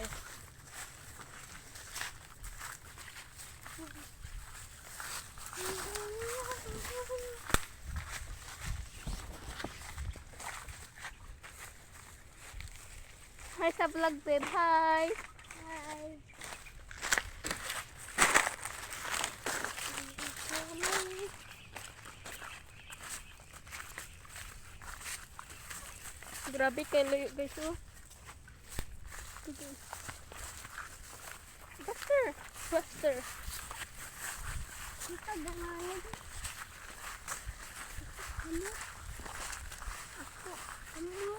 guys. Hi sa vlog, babe. Hi. Hi. Grabe kayo guys, oh. Buster. Buster. Kita ganaan. Ano? Ano?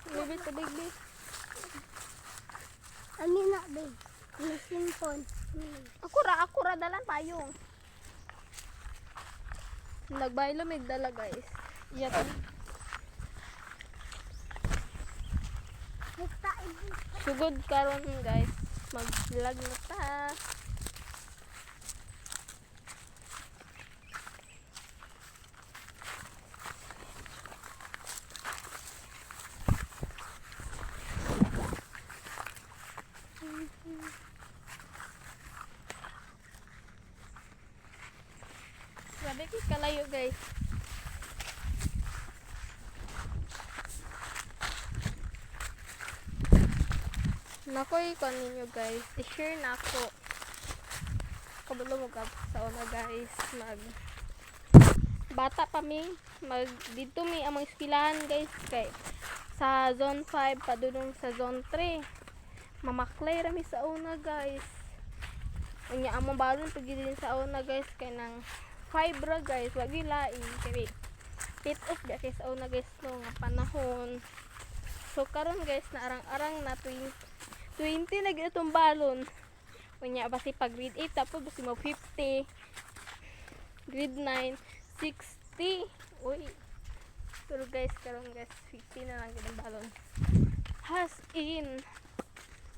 Baby, tubig, babe. Amin na, babe. Simpon. Ako ra dalan payong. Nagbaylo migdala, guys. Iya to. Kita ibu. Sugod karon, guys. Mag-vlog na ta. Grabe kay kalayo, guys. Nakoy kon ninyo, guys. I-share na ako. Kabalo mo sa una, guys. Bata pa mi. Dito mi among eskwelahan, guys. Kay sa zone 5 padulong sa zone 3. Mamaklay rami sa una, guys. Unya among balon pag din sa una, guys. Kay nang 5 ra, guys. Wag gilain. Kay pit off ba kay sa una, guys, no nga panahon. So karon, guys, na arang-arang na 20 na gid itong balon. Unya basi pag grade 8 tapos basi mo 50. Grade 9 60. Uy. Pero guys, karon, guys, 50 na lang gid ang balon. Has in.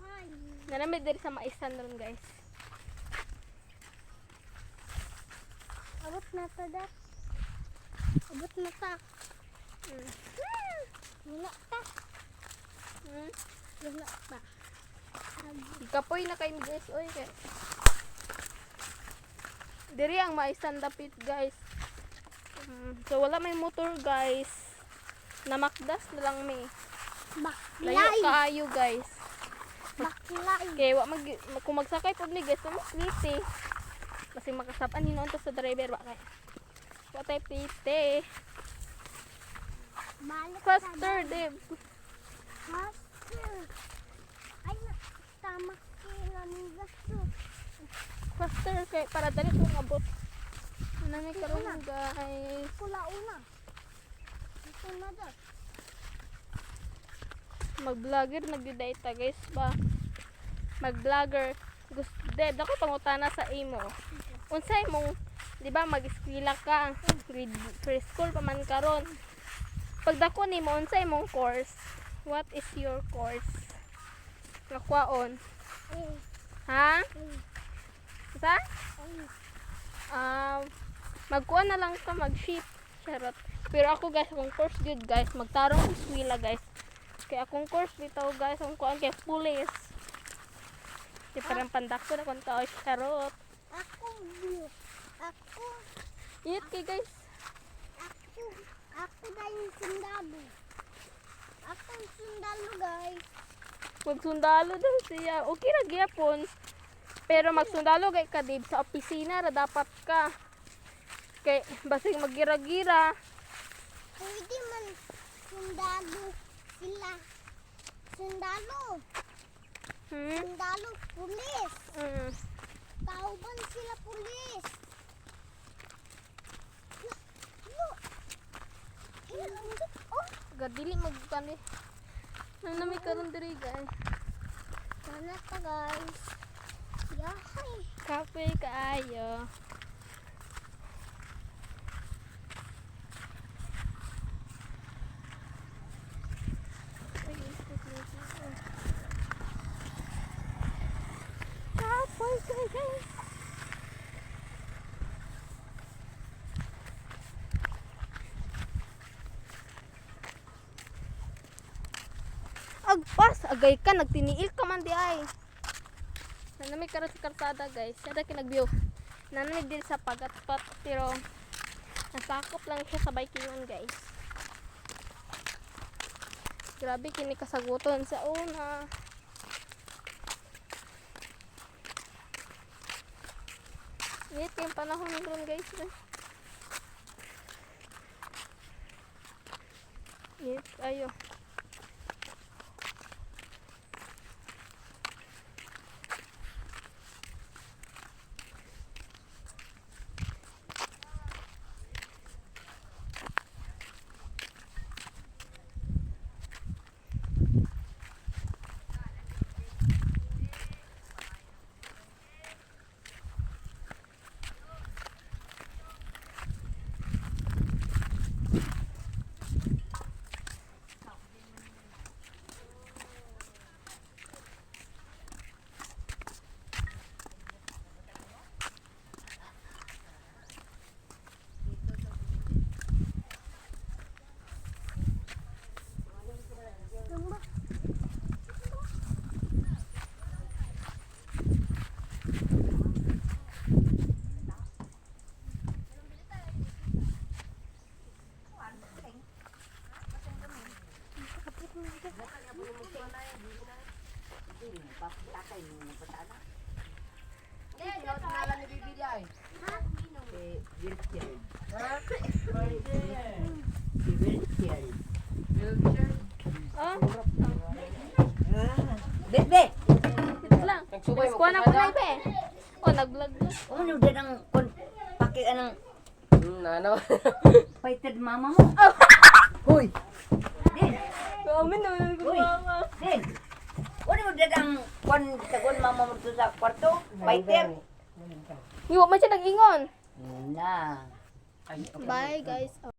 Hi. Nanamid diri sa maisan ron, guys. Abot na ta da. Abot na ta. Wala ta. Wala ta. Kapoy na kay guys, oy, kay. Diri ang maisan dapit, guys. So wala may motor, guys. Namakdas na lang may. Layo Baklay. kaayo, guys. Baklay. Kay kung magsakay pud ni, guys, mo plite. Kasi makasapan hinuon to sa driver ba kay. Wa tay plite. Balik Faster, Dave. Faster. Ay, tama kila ni gasto. Faster kay para dali ko mabot. Ano may karon, guys. Pula una. Ito na da. Mag-vlogger nagyuday ta, guys, ba. Mag-vlogger. Gusto Deb, ako pangutana sa imo. Unsay mong, di ba, mag-eskwela ka, grade preschool pa man karon. Pagdako nimo unsay mong course? What is your course? Nakwaon. Ha? Sa? Magkuha na lang ka, mag-ship. Charot. Pero ako, guys, akong course good, guys. Magtarong eskwela, guys. Kaya akong course bitaw, guys, akong kuhaan kay police. Di parang pandako na kung tao, charot. Ako. Init kay, guys. Ako na yung sundalo. Ako yung sundalo, guys. Magsundalo daw siya. Okay ra gyapon. Pero magsundalo kay ka, Dave, sa opisina ra dapat ka. Kay basig magira-gira. Pwede man sundalo sila. Sundalo. Sundalo, pulis. Tauban sila pulis. Oh, Gadili magkani. Nami karon diri, guys. sana ta, guys. Yahay. Kape kaayo. Kapoy kay, guys. Agpas, Agay ka, nagtiniil ka man di ay. Nanamig ka rin sa karsada guys. Sada kinag-view. Nanamig din sa pagatpat. Pero nasakop lang siya sa bikingan guys. Grabe kini kasaguton sa una. Init yung panahon nito guys. Init ayo. Oh, Bebe, dito lang. Guys, kuha na ko na ipe. Oh, nag-vlog na. ano din ang paki anang Ano? paited mama mo? Hoy! Din! Amin naman ang Uy! gumawa. Din! Ano mo din ang tagon mama mo to sa kwarto? Paiter? Iwa man siya nag-ingon. Na. Bye guys.